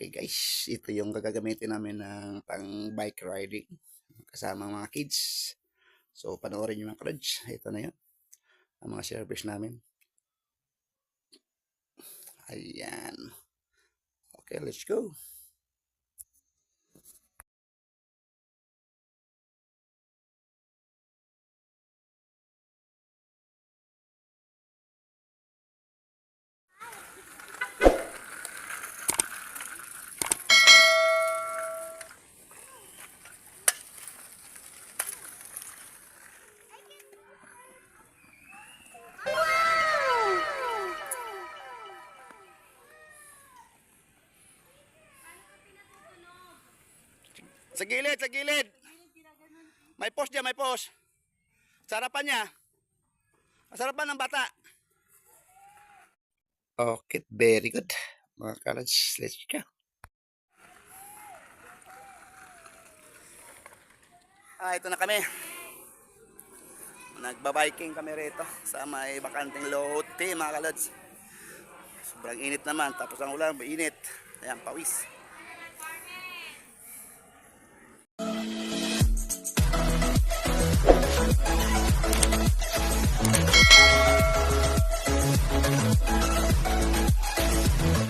Okay guys, ito yung gagamitin namin ng pang bike riding kasama mga kids. So panoorin nyo mga kalods, ito na yun, ang mga service namin. Ayan. Okay, let's go. Sa gilid, sa gilid. May post dyan, may post. Sarapan niya. Sarapan ng bata. Okay, very good. Mga kalods, let's go. Ito na kami. Nagbabiking kami rito sa may bakanteng lote mga kalods. Sobrang init naman, tapos ang ulan, mainit. Ayan, pawis.